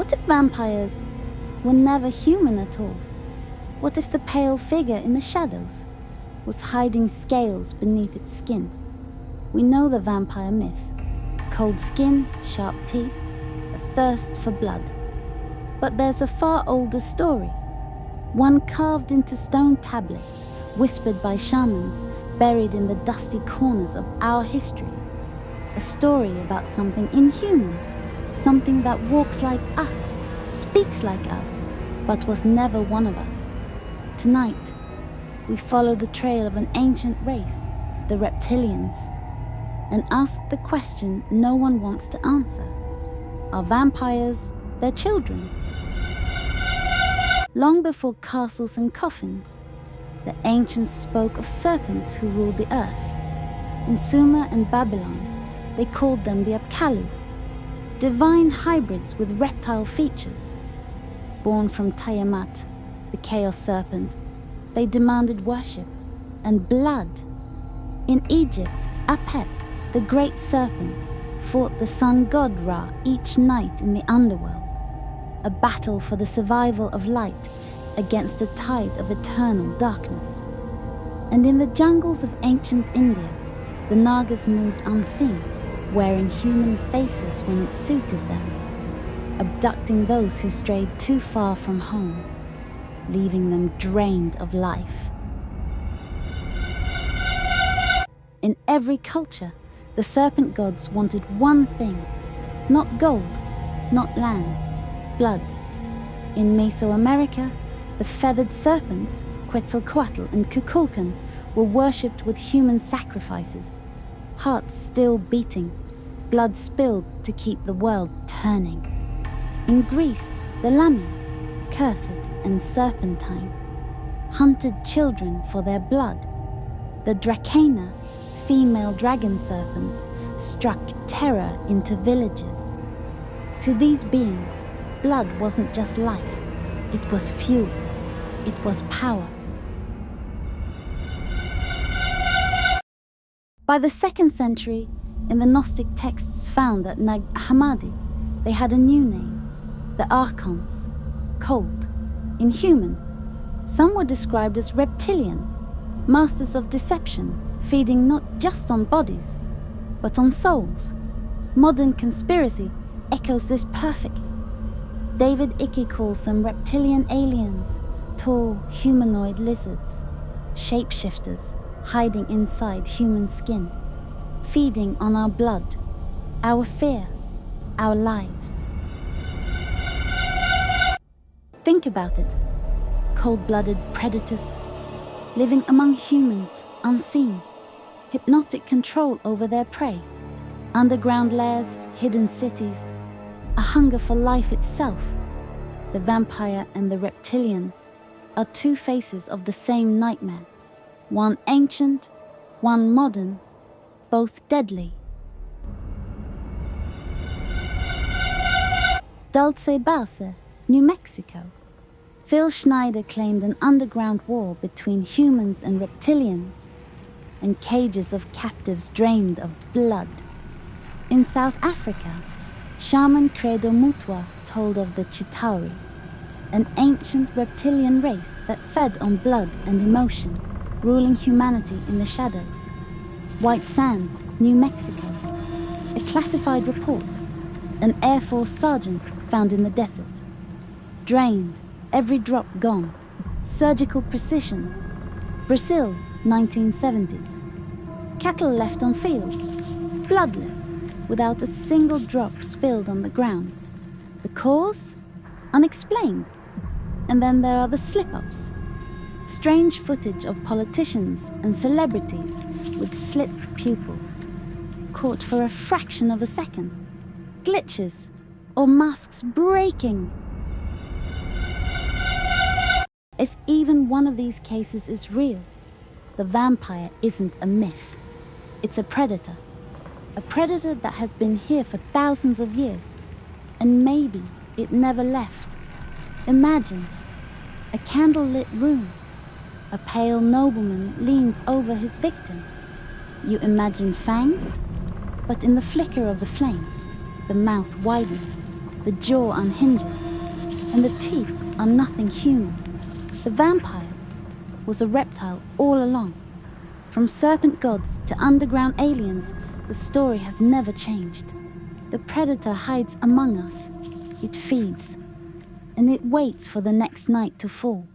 What if vampires were never human at all? What if the pale figure in the shadows was hiding scales beneath its skin? We know the vampire myth: cold skin, sharp teeth, a thirst for blood. But there's a far older story, one carved into stone tablets, whispered by shamans, buried in the dusty corners of our history. A story about something inhuman, something that walks like us, speaks like us, but was never one of us. Tonight, we follow the trail of an ancient race, the Reptilians, and ask the question no one wants to answer. Are vampires their children? Long before castles and coffins, the ancients spoke of serpents who ruled the earth. In Sumer and Babylon, they called them the Apkallu, divine hybrids with reptile features. Born from Tiamat, the chaos serpent, they demanded worship and blood. In Egypt, Apep, the great serpent, fought the sun god Ra each night in the underworld, a battle for the survival of light against a tide of eternal darkness. And in the jungles of ancient India, the Nagas moved unseen, wearing human faces when it suited them, abducting those who strayed too far from home, leaving them drained of life. In every culture, the serpent gods wanted one thing: not gold, not land, blood. In Mesoamerica, the feathered serpents, Quetzalcoatl and Kukulkan, were worshipped with human sacrifices, hearts still beating, blood spilled to keep the world turning. In Greece, the Lamia, cursed and serpentine, hunted children for their blood. The Dracana, female dragon serpents, struck terror into villages. To these beings, blood wasn't just life, it was fuel, it was power. By the 2nd century, in the Gnostic texts found at Nag Hammadi, they had a new name, the Archons, cold, inhuman. Some were described as reptilian, masters of deception, feeding not just on bodies, but on souls. Modern conspiracy echoes this perfectly. David Icke calls them reptilian aliens, tall humanoid lizards, shapeshifters hiding inside human skin, feeding on our blood, our fear, our lives. Think about it. Cold-blooded predators, living among humans, unseen, hypnotic control over their prey, underground lairs, hidden cities, a hunger for life itself. The vampire and the reptilian are two faces of the same nightmare, one ancient, one modern, both deadly. Dulce Base, New Mexico. Phil Schneider claimed an underground war between humans and reptilians, and cages of captives drained of blood. In South Africa, shaman Credo Mutwa told of the Chitauri, an ancient reptilian race that fed on blood and emotion, ruling humanity in the shadows. White Sands, New Mexico. A classified report, an Air Force sergeant found in the desert. Drained, every drop gone. Surgical precision. Brazil, 1970s. Cattle left on fields, bloodless, without a single drop spilled on the ground. The cause? Unexplained. And then there are the slip-ups. Strange footage of politicians and celebrities with slit pupils, caught for a fraction of a second. Glitches or masks breaking. If even one of these cases is real, the vampire isn't a myth. It's a predator that has been here for thousands of years, and maybe it never left. Imagine a candlelit room. A pale nobleman leans over his victim. You imagine fangs, but in the flicker of the flame, the mouth widens, the jaw unhinges, and the teeth are nothing human. The vampire was a reptile all along. From serpent gods to underground aliens, the story has never changed. The predator hides among us. It feeds, and it waits for the next night to fall.